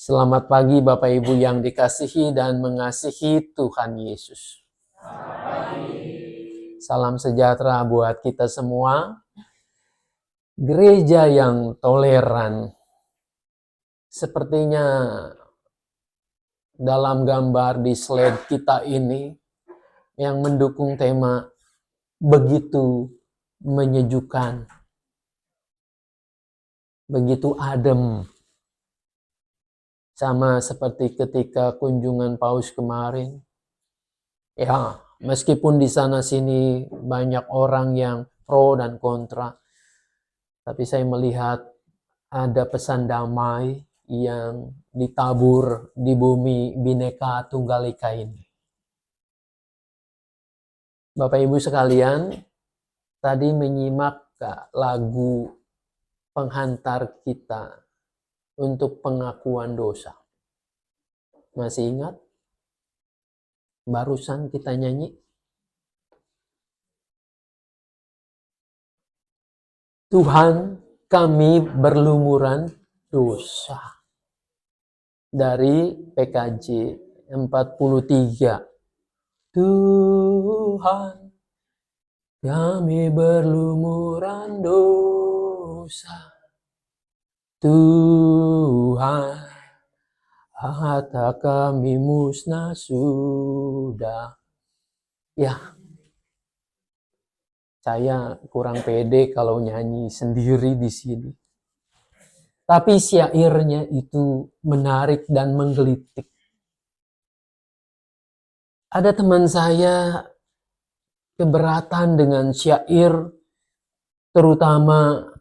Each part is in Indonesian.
Selamat pagi Bapak Ibu yang dikasihi dan mengasihi Tuhan Yesus. Salam sejahtera buat kita semua. Gereja yang toleran. Sepertinya dalam gambar di slide kita ini yang mendukung tema begitu menyejukkan, begitu adem. Sama seperti ketika kunjungan Paus kemarin. Ya, meskipun di sana sini banyak orang yang pro dan kontra, tapi saya melihat ada pesan damai yang ditabur di bumi Bhinneka Tunggal Ika ini. Bapak Ibu sekalian, tadi menyimak lagu penghantar kita untuk pengakuan dosa. Masih ingat? Barusan kita nyanyi. Tuhan, kami berlumuran dosa. Dari PKJ 43. Tuhan, kami berlumuran dosa. Tuhan, harta kami musnah sudah. Ya, saya kurang pede kalau nyanyi sendiri di sini. Tapi syairnya itu menarik dan menggelitik. Ada teman saya keberatan dengan syair, terutama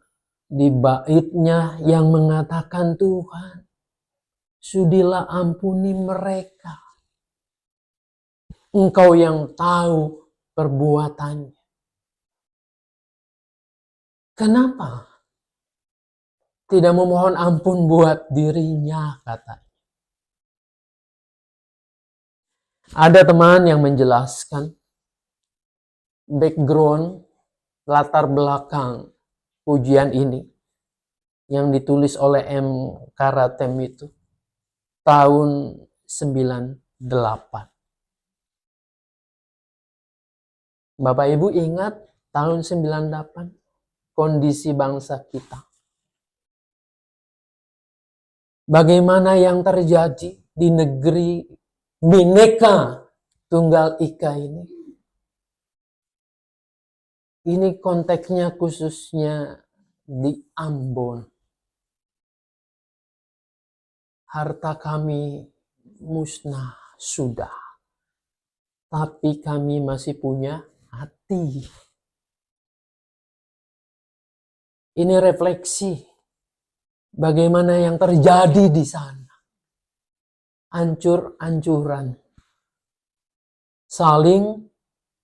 di baitnya yang mengatakan Tuhan, sudilah ampuni mereka. Engkau yang tahu perbuatannya. Kenapa tidak memohon ampun buat dirinya, katanya. Ada teman yang menjelaskan background, latar belakang pujian ini yang ditulis oleh M. Karatem itu tahun 98. Bapak Ibu ingat tahun 98 kondisi bangsa kita. Bagaimana yang terjadi di negeri Bhinneka Tunggal Ika ini? Ini konteksnya khususnya di Ambon. Harta kami musnah sudah, tapi kami masih punya hati. Ini refleksi bagaimana yang terjadi di sana. Hancur-hancuran, saling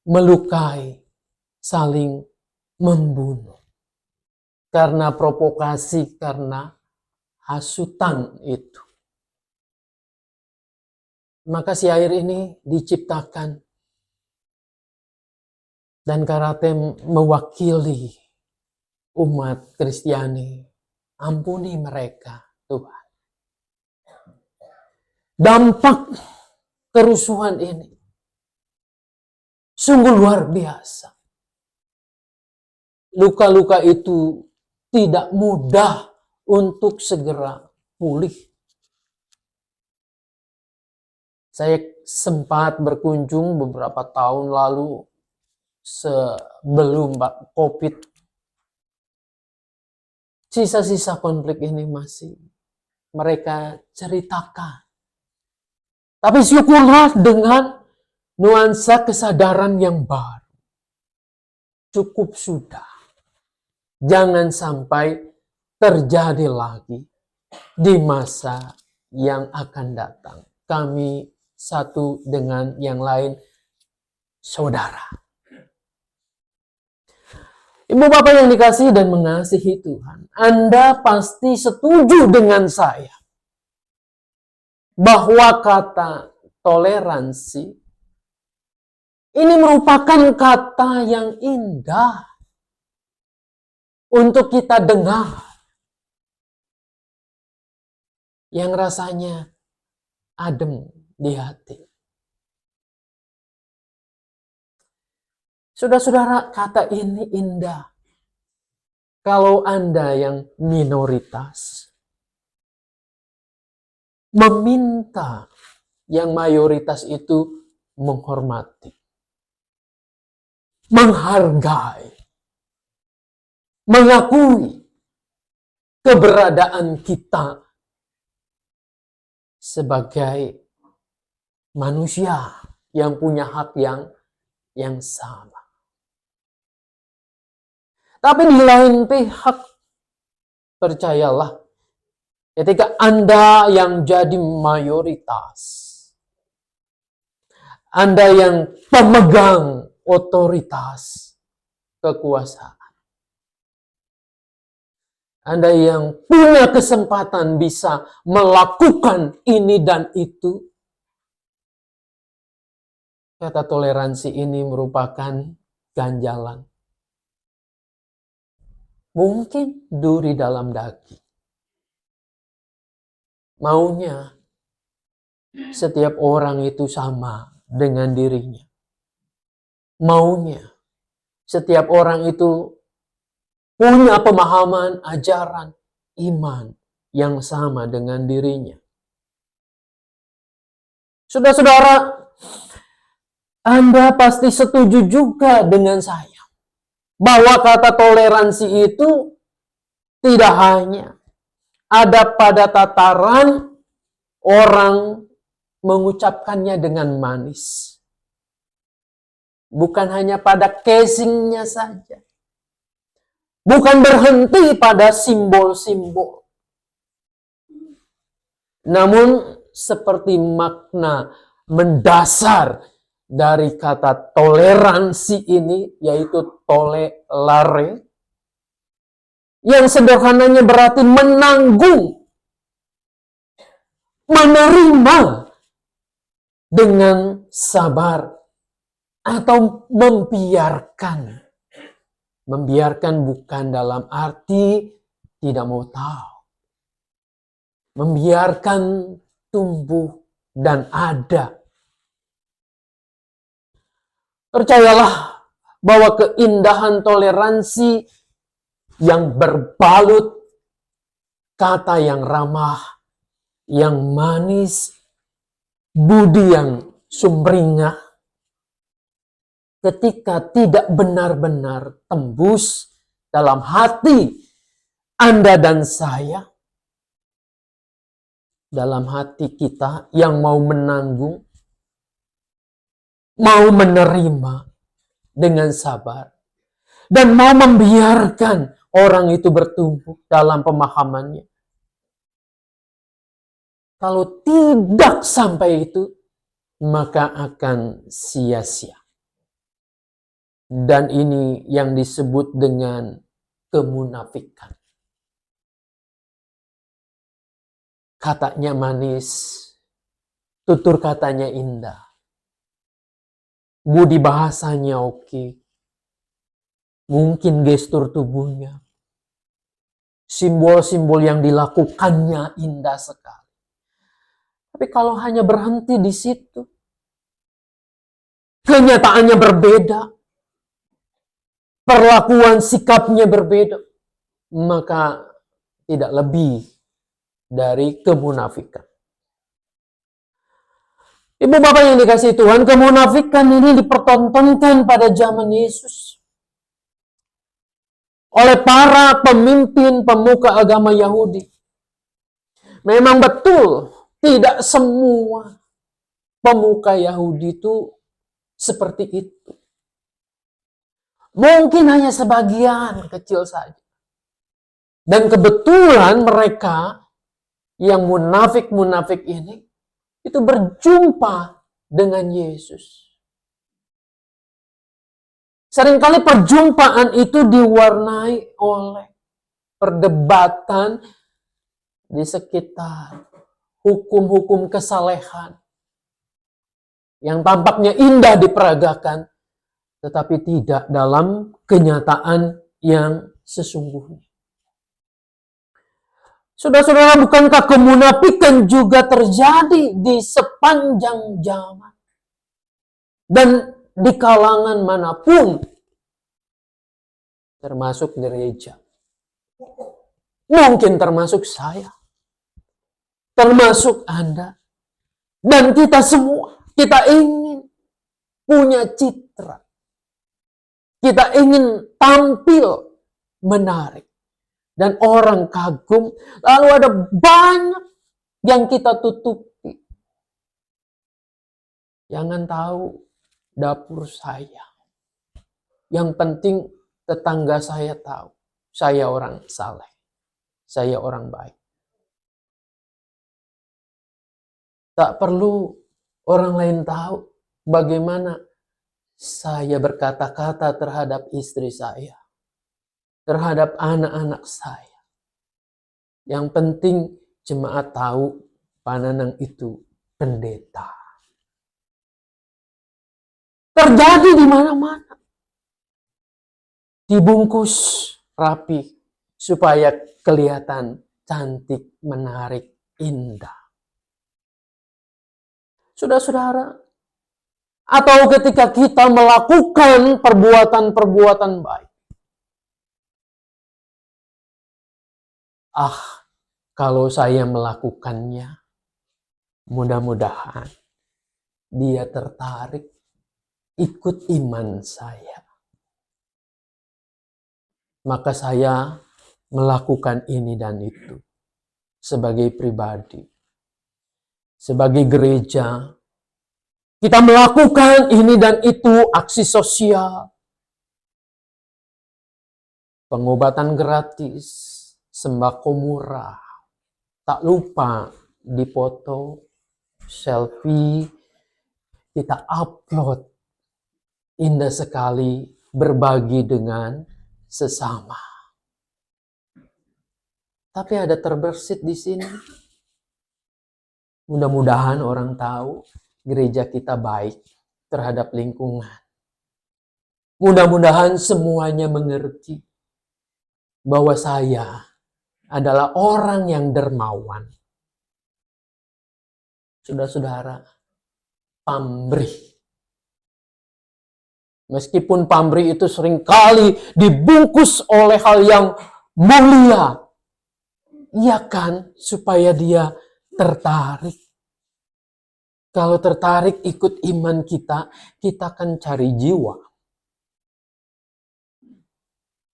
melukai, saling membunuh. Karena provokasi, karena hasutan itu. Maka syair ini diciptakan dan Karatem mewakili umat Kristiani. Ampuni mereka, Tuhan. Dampak kerusuhan ini sungguh luar biasa. Luka-luka itu tidak mudah untuk segera pulih. Saya sempat berkunjung beberapa tahun lalu sebelum COVID. Sisa-sisa konflik ini masih mereka ceritakan. Tapi syukurlah dengan nuansa kesadaran yang baru. Cukup sudah. Jangan sampai terjadi lagi di masa yang akan datang. Kami satu dengan yang lain saudara. Ibu Bapak yang dikasihi dan mengasihi Tuhan, Anda pasti setuju dengan saya bahwa kata toleransi ini merupakan kata yang indah untuk kita dengar. yang rasanya adem di hati. Saudara-saudara, kata ini indah. Kalau Anda yang minoritas meminta yang mayoritas itu menghormati, menghargai, mengakui keberadaan kita sebagai manusia yang punya hak yang sama. Tapi di lain pihak, percayalah, ketika Anda yang jadi mayoritas, Anda yang pemegang otoritas kekuasaan, Anda yang punya kesempatan bisa melakukan ini dan itu, kata toleransi ini merupakan ganjalan. Mungkin duri dalam daging. Maunya setiap orang itu sama dengan dirinya. Maunya setiap orang itu punya pemahaman, ajaran, iman yang sama dengan dirinya. Saudara-saudara, Anda pasti setuju juga dengan saya bahwa kata toleransi itu tidak hanya ada pada tataran orang mengucapkannya dengan manis. Bukan hanya pada casingnya saja. Bukan berhenti pada simbol-simbol. Namun seperti makna mendasar dari kata toleransi ini, yaitu tolelare, yang sederhananya berarti menanggung, menerima dengan sabar, atau membiarkan. Membiarkan bukan dalam arti tidak mau tahu. Membiarkan tumbuh dan ada. Percayalah bahwa keindahan toleransi yang berbalut kata yang ramah, yang manis, budi yang sumringah, ketika tidak benar-benar tembus dalam hati Anda dan saya, dalam hati kita yang mau menanggung, mau menerima dengan sabar, dan mau membiarkan orang itu bertumbuh dalam pemahamannya. Kalau tidak sampai itu, maka akan sia-sia. Dan ini yang disebut dengan kemunafikan. Katanya manis, tutur katanya indah. Budi bahasanya oke. Mungkin gestur tubuhnya. Simbol-simbol yang dilakukannya indah sekali. Tapi kalau hanya berhenti di situ, kenyataannya berbeda, perlakuan sikapnya berbeda, maka tidak lebih dari kemunafikan. Ibu bapak yang dikasihi Tuhan, kemunafikan ini dipertontonkan pada zaman Yesus oleh para pemimpin pemuka agama Yahudi. Memang betul, tidak semua pemuka Yahudi itu seperti itu. Mungkin hanya sebagian kecil saja. Dan kebetulan mereka yang munafik-munafik ini itu berjumpa dengan Yesus. Seringkali perjumpaan itu diwarnai oleh perdebatan di sekitar hukum-hukum kesalehan yang tampaknya indah diperagakan, tetapi tidak dalam kenyataan yang sesungguhnya. Saudara-saudara, bukankah kemunafikan juga terjadi di sepanjang zaman? Dan di kalangan manapun, termasuk gereja. Mungkin termasuk saya, termasuk Anda, dan kita semua. Kita ingin punya citra. Kita ingin tampil menarik. Dan orang kagum, lalu ada banyak yang kita tutupi. Jangan tahu dapur saya. Yang penting tetangga saya tahu. Saya orang saleh. Saya orang baik. Tak perlu orang lain tahu bagaimana saya berkata-kata terhadap istri saya. Terhadap anak-anak saya. Yang penting jemaat tahu Pananang itu pendeta. Terjadi di mana-mana. Dibungkus rapi supaya kelihatan cantik, menarik, indah. Saudara-saudara, atau ketika kita melakukan perbuatan-perbuatan baik. Kalau saya melakukannya, mudah-mudahan dia tertarik ikut iman saya. Maka saya melakukan ini dan itu sebagai pribadi. Sebagai gereja, kita melakukan ini dan itu, aksi sosial. Pengobatan gratis, sembako murah. Tak lupa dipoto, selfie, kita upload. Indah sekali berbagi dengan sesama. Tapi ada terbersit di sini. Mudah-mudahan orang tahu gereja kita baik terhadap lingkungan. Mudah-mudahan semuanya mengerti bahwa saya adalah orang yang dermawan. Saudara-saudara, pamrih. Meskipun pamrih itu seringkali dibungkus oleh hal yang mulia. Iya kan? Supaya dia tertarik. Kalau tertarik ikut iman kita, kita akan cari jiwa.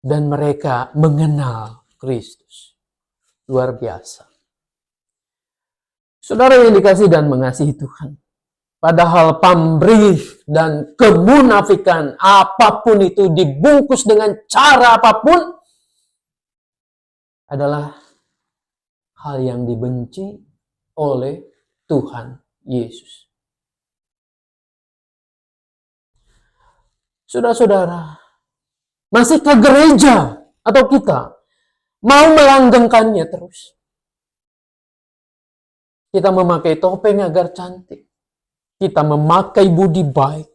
Dan mereka mengenal Kristus. Luar biasa. Saudara yang dikasihi dan mengasihi Tuhan. Padahal pamrih dan kemunafikan apapun itu dibungkus dengan cara apapun adalah hal yang dibenci oleh Tuhan Yesus. Saudara-saudara, masihkah gereja atau kita mau melanggengkannya terus? Kita memakai topeng agar cantik. Kita memakai budi baik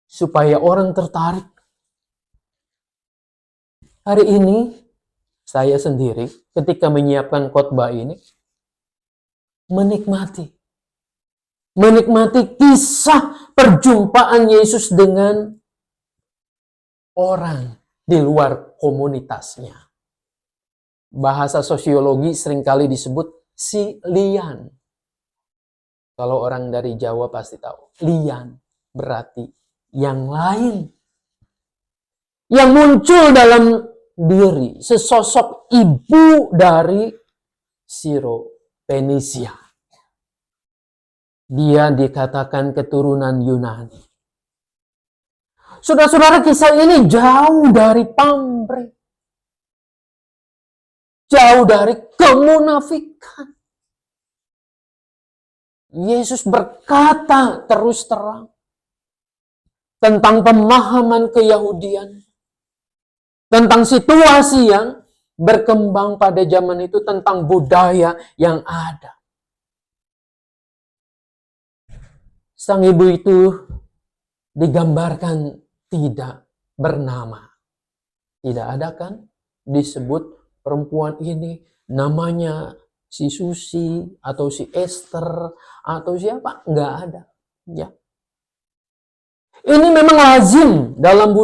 supaya orang tertarik. Hari ini saya sendiri ketika menyiapkan khotbah ini menikmati kisah perjumpaan Yesus dengan orang di luar komunitasnya. Bahasa sosiologi seringkali disebut si lian. Kalau orang dari Jawa pasti tahu. Lian berarti yang lain. Yang muncul dalam diri. Sesosok ibu dari Siro-Fenisia. Dia dikatakan keturunan Yunani. Saudara-saudara, kisah ini jauh dari pamrih. Jauh dari kemunafikan. Yesus berkata terus terang tentang pemahaman keyahudian. Tentang situasi yang berkembang pada zaman itu, tentang budaya yang ada. Sang ibu itu digambarkan tidak bernama. Tidak ada kan disebut perempuan ini namanya si Susi atau si Esther atau siapa, nggak ada. Ya. Ini memang lazim dalam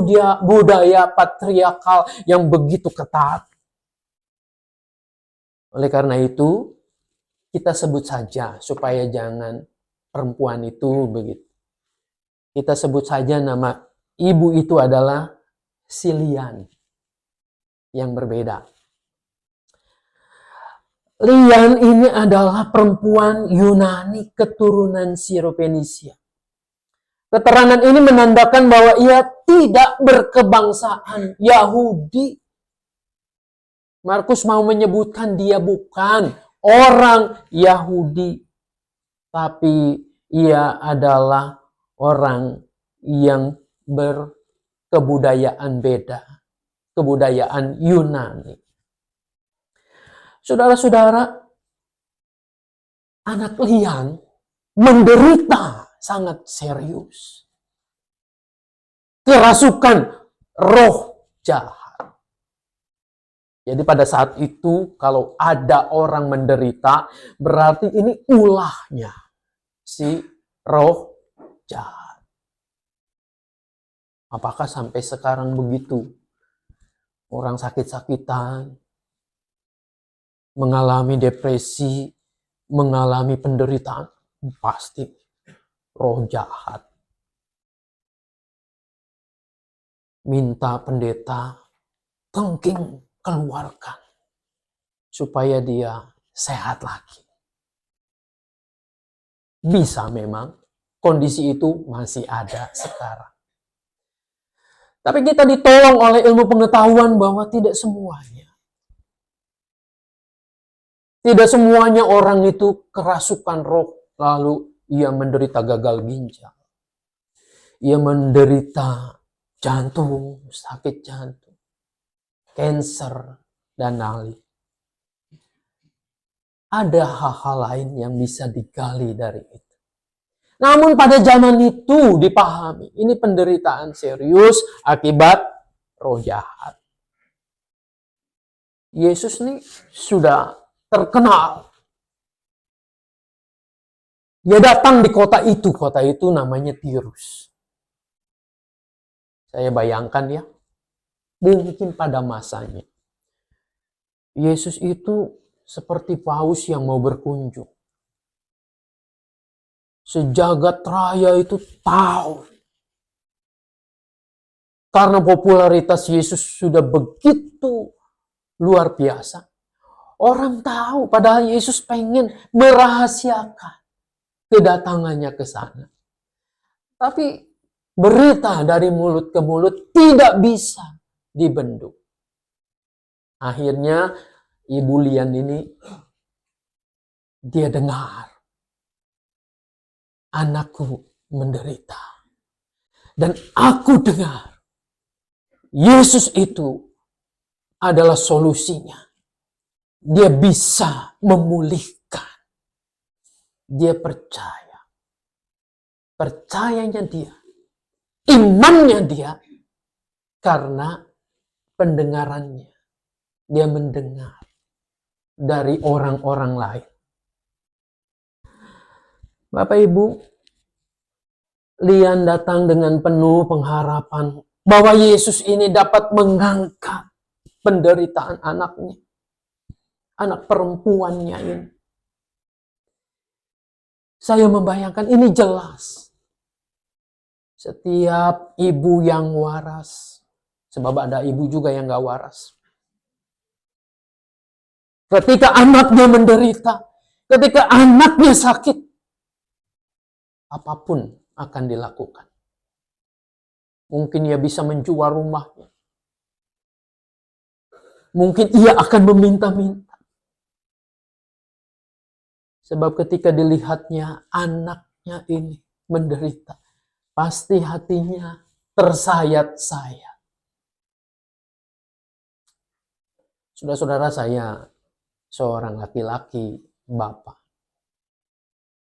budaya patriarkal yang begitu ketat. Oleh karena itu, kita sebut saja supaya jangan perempuan itu begitu. Kita sebut saja nama ibu itu adalah Lian yang berbeda. Lian ini adalah perempuan Yunani keturunan Syrophoenisia. Keterangan ini menandakan bahwa ia tidak berkebangsaan Yahudi. Markus mau menyebutkan dia bukan orang Yahudi, tapi ia adalah orang yang berkebudayaan beda, kebudayaan Yunani. Saudara-saudara, anak Lian menderita sangat serius. Kerasukan roh jahat. Jadi pada saat itu kalau ada orang menderita, berarti ini ulahnya si roh jahat. Apakah sampai sekarang begitu? Orang sakit-sakitan, mengalami depresi, mengalami penderitaan, pasti roh jahat. Minta pendeta tengking keluarkan supaya dia sehat lagi. Bisa memang kondisi itu masih ada sekarang. Tapi kita ditolong oleh ilmu pengetahuan bahwa tidak semuanya. Tidak semuanya orang itu kerasukan roh lalu ia menderita gagal ginjal. Ia menderita jantung, sakit jantung, kanker, dan lain. Ada hal-hal lain yang bisa digali dari itu. Namun pada zaman itu dipahami, ini penderitaan serius akibat roh jahat. Yesus ini sudah terkenal. Dia datang di kota itu namanya Tirus. Saya bayangkan ya, mungkin pada masanya, Yesus itu seperti paus yang mau berkunjung. Sejagat raya itu tahu. Karena popularitas Yesus sudah begitu luar biasa. Orang tahu, padahal Yesus pengen merahasiakan kedatangannya ke sana. Tapi berita dari mulut ke mulut tidak bisa dibendung. Akhirnya Ibu Lian ini, dia dengar. Anakku menderita. Dan aku dengar Yesus itu adalah solusinya. Dia bisa memulihkan. Dia percaya. Percayanya dia. Imannya dia. Karena pendengarannya. Dia mendengar dari orang-orang lain. Bapak Ibu, Lian datang dengan penuh pengharapan bahwa Yesus ini dapat mengangkat penderitaan anaknya. Anak perempuannya ini. Saya membayangkan ini jelas. Setiap ibu yang waras, sebab ada ibu juga yang gak waras. Ketika anaknya menderita, ketika anaknya sakit, apapun akan dilakukan. Mungkin ia bisa menjual rumahnya. Mungkin ia akan meminta-minta. Sebab ketika dilihatnya anaknya ini menderita, pasti hatinya tersayat-sayat. Saudara-saudara, saya seorang laki-laki, bapak.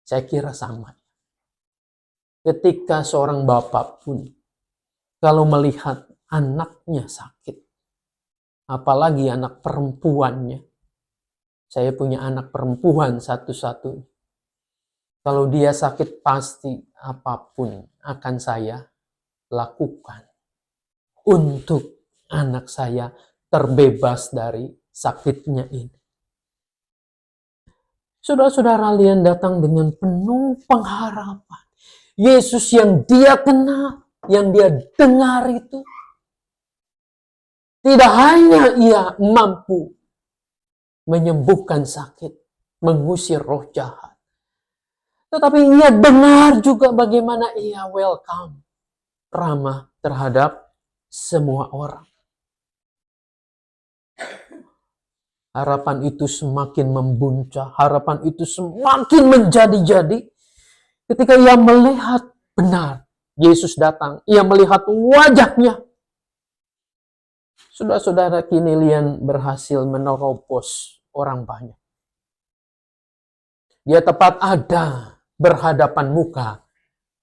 Saya kira sama. Ketika seorang bapak pun, kalau melihat anaknya sakit, apalagi anak perempuannya, Saya punya anak perempuan satu-satunya. Kalau dia sakit, pasti apapun akan saya lakukan untuk anak saya terbebas dari sakitnya ini. Saudara-saudara, kalian datang dengan penuh pengharapan. Yesus yang dia kenal, yang dia dengar itu, tidak hanya ia mampu menyembuhkan sakit, mengusir roh jahat, tetapi ia dengar juga bagaimana ia welcome, ramah terhadap semua orang. Harapan itu semakin membuncah, harapan itu semakin menjadi-jadi ketika ia melihat benar Yesus datang, ia melihat wajahnya. Saudara-saudara, kini kalian berhasil menerobos orang banyak. Dia tepat ada berhadapan muka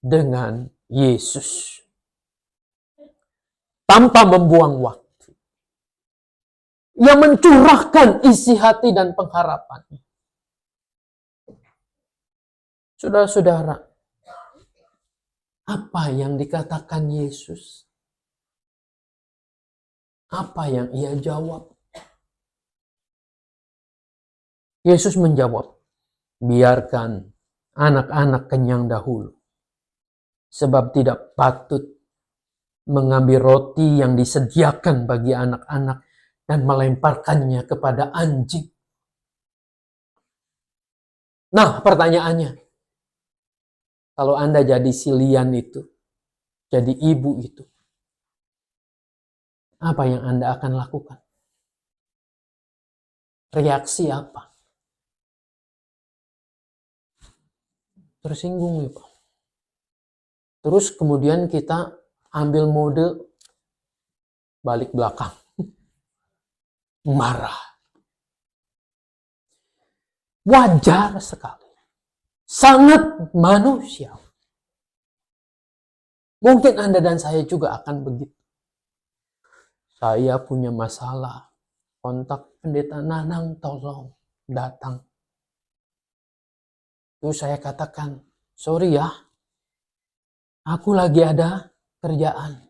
dengan Yesus. Tanpa membuang waktu. Ia mencurahkan isi hati dan pengharapannya. Saudara-saudara, apa yang dikatakan Yesus? Apa yang ia jawab? Yesus menjawab, biarkan anak-anak kenyang dahulu. Sebab tidak patut mengambil roti yang disediakan bagi anak-anak dan melemparkannya kepada anjing. Nah, pertanyaannya, kalau Anda jadi si Lian itu, jadi ibu itu, apa yang Anda akan lakukan? Reaksi apa? Tersinggung ya Pak. Terus kemudian kita ambil mode balik belakang. Marah. Wajar sekali. Sangat manusiawi. Mungkin Anda dan saya juga akan begitu. Saya punya masalah. Kontak pendeta Nanang, tolong datang. Terus saya katakan, sorry ya, aku lagi ada kerjaan.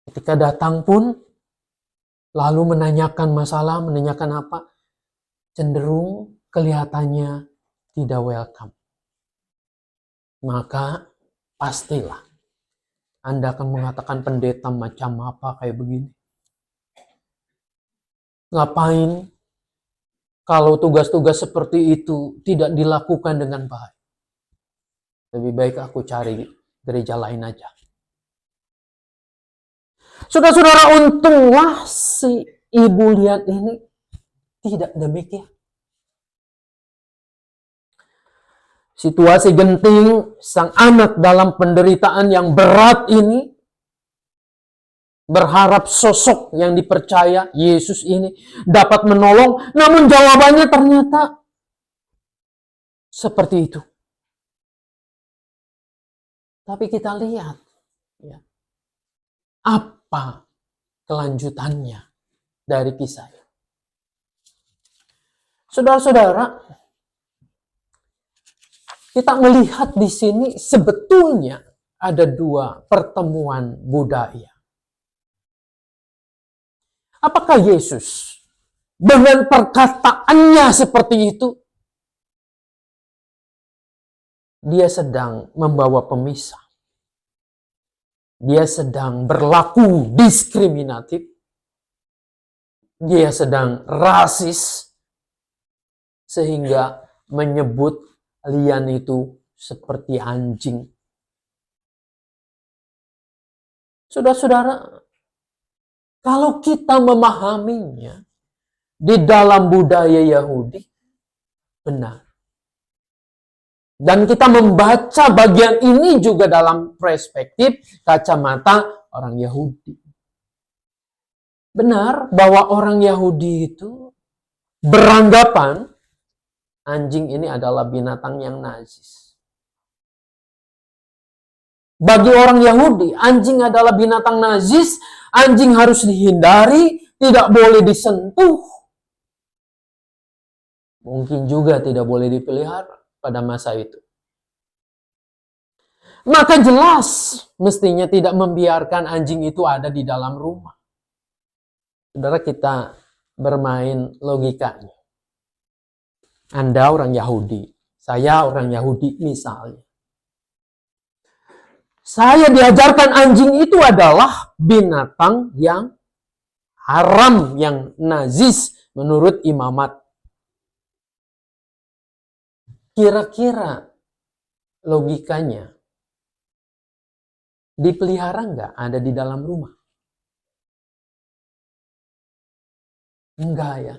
Ketika datang pun, lalu menanyakan masalah, menanyakan apa, cenderung kelihatannya tidak welcome. Maka pastilah Anda akan mengatakan pendeta macam apa kayak begini. Ngapain kalau tugas-tugas seperti itu tidak dilakukan dengan baik? Lebih baik aku cari gereja lain aja. Saudara-saudara, untunglah si ibu lihat ini tidak demikian. Situasi genting sang anak dalam penderitaan yang berat ini berharap sosok yang dipercaya Yesus ini dapat menolong, namun jawabannya ternyata seperti itu. Tapi kita lihat ya, apa kelanjutannya dari kisah ini. Saudara-saudara, kita melihat di sini sebetulnya ada dua pertemuan budaya. Apakah Yesus dengan perkataannya seperti itu, dia sedang membawa pemisah? Dia sedang berlaku diskriminatif? Dia sedang rasis sehingga menyebut Lian itu seperti anjing? Saudara-saudara, kalau kita memahaminya di dalam budaya Yahudi, benar. Dan kita membaca bagian ini juga dalam perspektif kacamata orang Yahudi. Benar bahwa orang Yahudi itu beranggapan anjing ini adalah binatang yang najis. Bagi orang Yahudi, anjing adalah binatang najis, anjing harus dihindari, tidak boleh disentuh. Mungkin juga tidak boleh dipelihara pada masa itu. Maka jelas mestinya tidak membiarkan anjing itu ada di dalam rumah. Saudara, kita bermain logikanya. Anda orang Yahudi, saya orang Yahudi misalnya. Saya diajarkan anjing itu adalah binatang yang haram, yang najis menurut imamat. Kira-kira logikanya dipelihara nggak ada di dalam rumah? Enggak ya.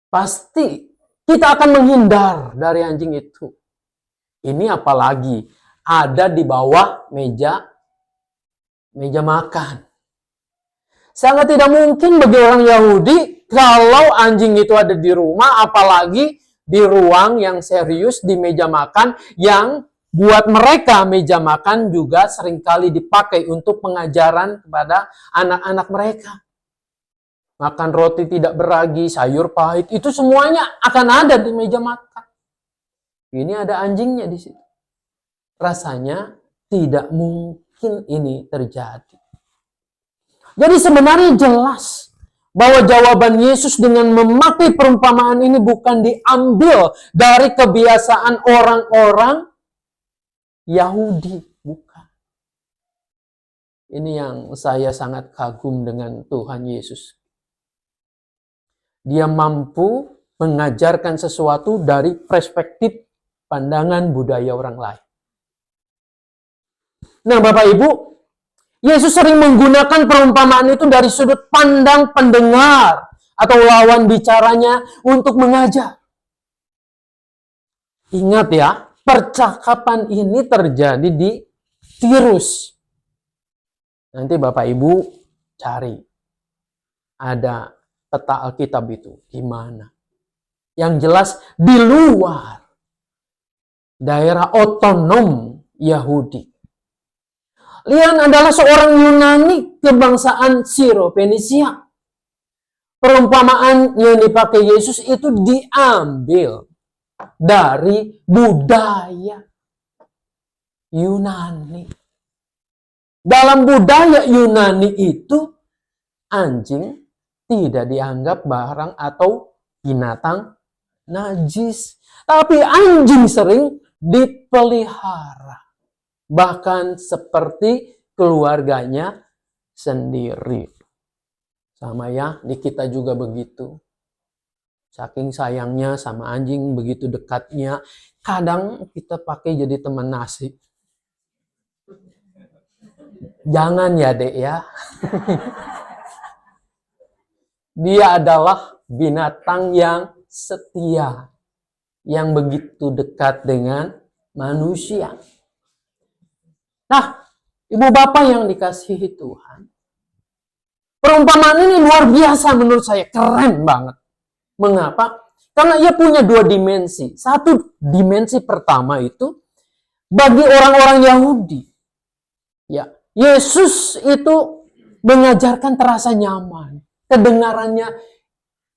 Pasti kita akan menghindar dari anjing itu. Ini apalagi ada di bawah meja makan. Sangat tidak mungkin bagi orang Yahudi kalau anjing itu ada di rumah, apalagi di ruang yang serius, di meja makan yang buat mereka meja makan juga seringkali dipakai untuk pengajaran kepada anak-anak mereka. Makan roti tidak beragi, sayur pahit, itu semuanya akan ada di meja makan. Ini ada anjingnya di situ. Rasanya tidak mungkin ini terjadi. Jadi sebenarnya jelas bahwa jawaban Yesus dengan memakai perumpamaan ini bukan diambil dari kebiasaan orang-orang Yahudi, bukan. Ini yang saya sangat kagum dengan Tuhan Yesus. Dia mampu mengajarkan sesuatu dari perspektif pandangan budaya orang lain. Nah, Bapak Ibu, Yesus sering menggunakan perumpamaan itu dari sudut pandang pendengar atau lawan bicaranya untuk mengajar. Ingat ya, percakapan ini terjadi di Tirus. Nanti Bapak Ibu cari. Ada peta Alkitab itu di mana. Yang jelas di luar daerah otonom Yahudi. Lian adalah seorang Yunani kebangsaan Siro-Fenisia. Perumpamaan yang dipakai Yesus itu diambil dari budaya Yunani. Dalam budaya Yunani itu, anjing tidak dianggap barang atau binatang najis. Tapi anjing sering dipelihara. Bahkan seperti keluarganya sendiri. Sama ya, di kita juga begitu. Saking sayangnya sama anjing, begitu dekatnya. Kadang kita pakai jadi teman nasi. Jangan ya dek ya. Dia adalah binatang yang setia. Yang begitu dekat dengan manusia. Nah, ibu bapak yang dikasihi Tuhan. Perumpamaan ini luar biasa menurut saya. Keren banget. Mengapa? Karena ia punya dua dimensi. Satu dimensi pertama itu bagi orang-orang Yahudi. Ya, Yesus itu mengajarkan terasa nyaman. Kedengarannya,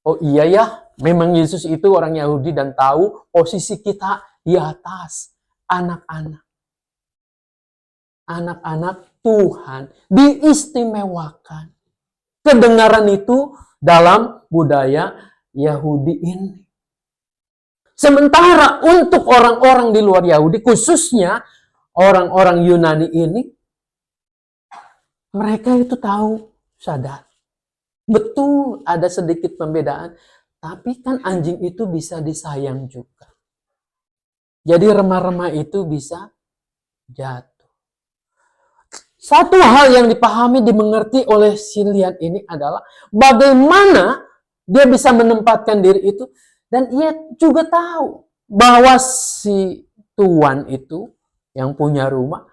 oh iya ya, memang Yesus itu orang Yahudi dan tahu posisi kita di atas anak-anak. Anak-anak Tuhan diistimewakan. Kedengaran itu dalam budaya Yahudi ini. Sementara untuk orang-orang di luar Yahudi, khususnya orang-orang Yunani ini, mereka itu tahu, sadar. Betul ada sedikit pembedaan, tapi kan anjing itu bisa disayang juga. Jadi remah-remah itu bisa jatuh. Satu hal yang dipahami, dimengerti oleh si Lian ini adalah bagaimana dia bisa menempatkan diri itu. Dan ia juga tahu bahwa si tuan itu yang punya rumah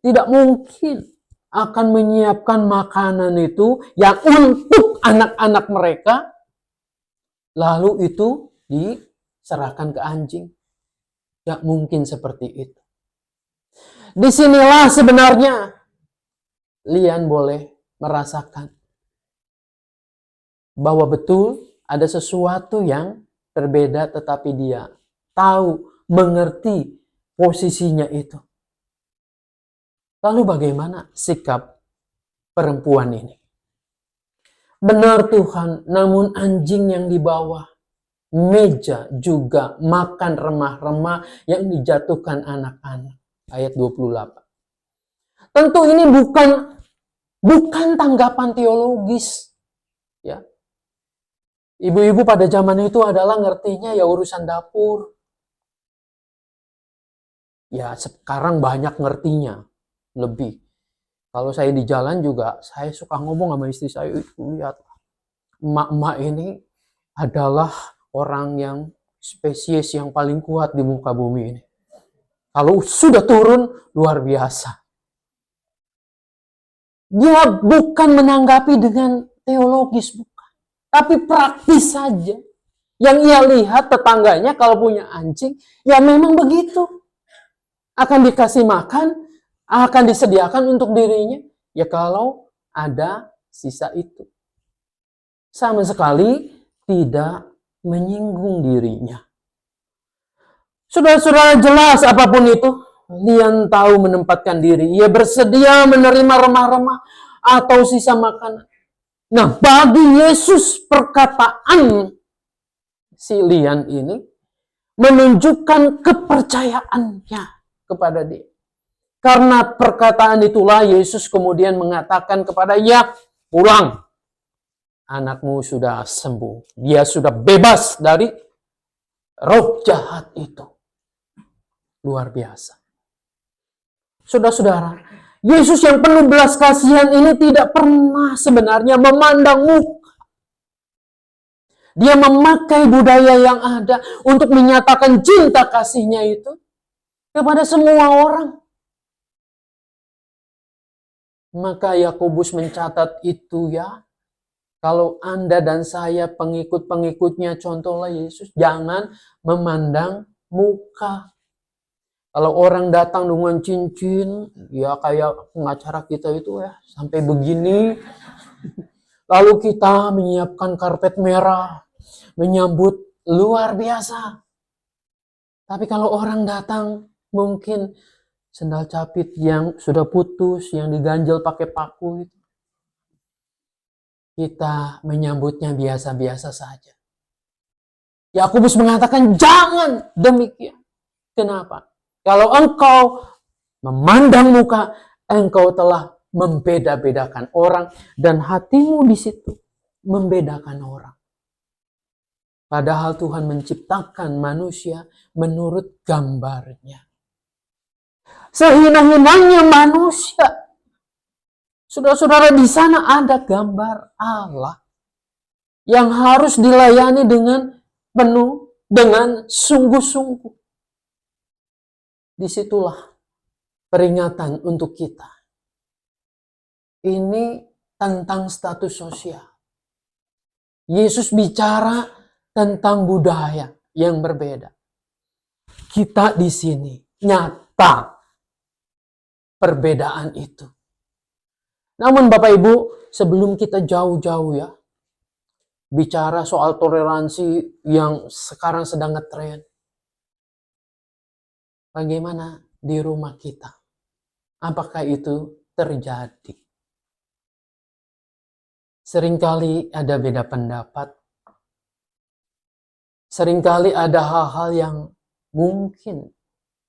tidak mungkin akan menyiapkan makanan itu yang untuk anak-anak mereka. Lalu itu diserahkan ke anjing. Tidak mungkin seperti itu. Disinilah sebenarnya Lian boleh merasakan bahwa betul Ada sesuatu yang berbeda tetapi dia tahu, mengerti posisinya itu. Lalu bagaimana sikap perempuan ini? Benar Tuhan, namun anjing yang di bawah meja juga makan remah-remah yang dijatuhkan anak-anak. Ayat 28. Tentu ini bukan tanggapan teologis. Ya. Ibu-ibu pada zaman itu adalah ngertinya ya urusan dapur. Ya sekarang banyak ngertinya. Lebih. Kalau saya di jalan juga, saya suka ngomong sama istri saya, lihat, emak-emak ini adalah orang yang spesies yang paling kuat di muka bumi ini. Kalau sudah turun, luar biasa. Dia bukan menanggapi dengan teologis, bukan. Tapi praktis saja. Yang ia lihat tetangganya kalau punya anjing, ya memang begitu. Akan dikasih makan, akan disediakan untuk dirinya, ya kalau ada sisa itu. Sama sekali tidak menyinggung dirinya. Saudara-saudara, jelas apapun itu, Lian tahu menempatkan diri. Ia bersedia menerima remah-remah atau sisa makanan. Nah, bagi Yesus perkataan si Lian ini menunjukkan kepercayaannya kepada dia. Karena perkataan itulah Yesus kemudian mengatakan kepadanya, pulang. Anakmu sudah sembuh. Dia sudah bebas dari roh jahat itu. Luar biasa. Saudara-saudara, Yesus yang penuh belas kasihan ini tidak pernah sebenarnya memandang muka. Dia memakai budaya yang ada untuk menyatakan cinta kasihnya itu kepada semua orang. Maka Yakobus mencatat itu ya. Kalau Anda dan saya pengikut-pengikutnya, contohlah Yesus, jangan memandang muka. Kalau orang datang dengan cincin, ya kayak pengacara kita itu ya, sampai begini. Lalu kita menyiapkan karpet merah, menyambut luar biasa. Tapi kalau orang datang, mungkin sendal capit yang sudah putus, yang diganjel pakai paku itu, kita menyambutnya biasa-biasa saja. Yakobus mengatakan jangan demikian. Kenapa? Kalau engkau memandang muka, engkau telah membeda-bedakan orang dan hatimu di situ membedakan orang. Padahal Tuhan menciptakan manusia menurut gambarnya. Sehina-hinanya manusia. Saudara-saudara, di sana ada gambar Allah yang harus dilayani dengan penuh, dengan sungguh-sungguh. Disitulah peringatan untuk kita. Ini tentang status sosial. Yesus bicara tentang budaya yang berbeda. Kita di sini nyata perbedaan itu. Namun Bapak Ibu, sebelum kita jauh-jauh ya, bicara soal toleransi yang sekarang sedang ngetren. Bagaimana di rumah kita? Apakah itu terjadi? Seringkali ada beda pendapat. Seringkali ada hal-hal yang mungkin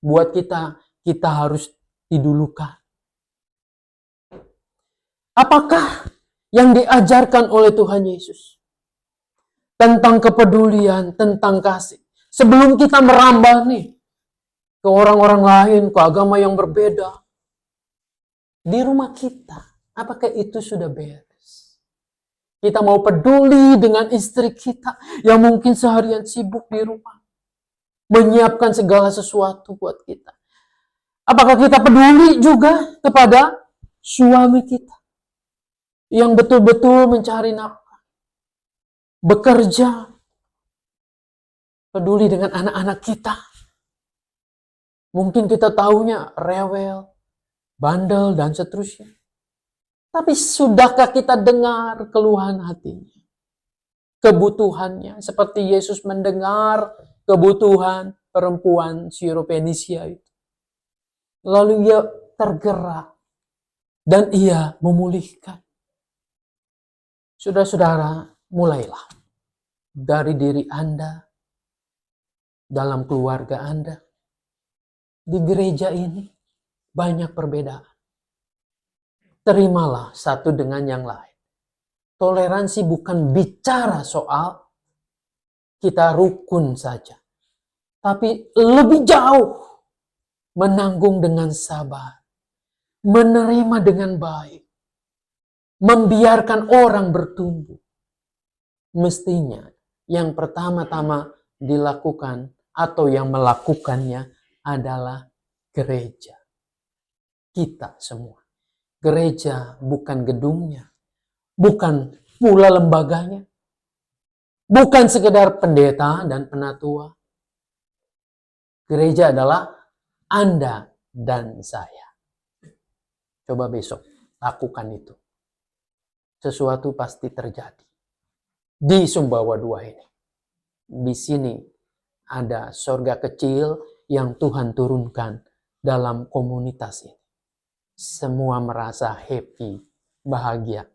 buat kita harus didulukan. Apakah yang diajarkan oleh Tuhan Yesus tentang kepedulian, tentang kasih, sebelum kita merambah nih ke orang-orang lain, ke agama yang berbeda, di rumah kita, apakah itu sudah beres? Kita mau peduli dengan istri kita yang mungkin seharian sibuk di rumah, menyiapkan segala sesuatu buat kita. Apakah kita peduli juga kepada suami kita yang betul-betul mencari nafkah, bekerja, peduli dengan anak-anak kita? Mungkin kita taunya rewel, bandel, dan seterusnya. Tapi sudahkah kita dengar keluhan hatinya? kebutuhannya. Seperti Yesus mendengar kebutuhan perempuan Syrophenisia itu. Lalu ia tergerak dan ia memulihkan. Saudara-saudara, mulailah dari diri Anda, dalam keluarga Anda, di gereja ini banyak perbedaan. Terimalah satu dengan yang lain. Toleransi bukan bicara soal kita rukun saja, tapi lebih jauh menanggung dengan sabar, menerima dengan baik, membiarkan orang bertumbuh. Mestinya yang pertama-tama dilakukan atau yang melakukannya adalah gereja. Kita semua. Gereja bukan gedungnya, bukan pula lembaganya, bukan sekedar pendeta dan penatua. Gereja adalah Anda dan saya. Coba besok lakukan itu. Sesuatu pasti terjadi. Di Sumbawa 2 ini. Di sini ada sorga kecil yang Tuhan turunkan dalam komunitas ini. Semua merasa happy, bahagia.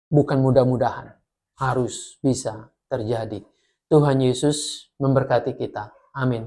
Bukan mudah-mudahan, harus bisa terjadi. Tuhan Yesus memberkati kita. Amin.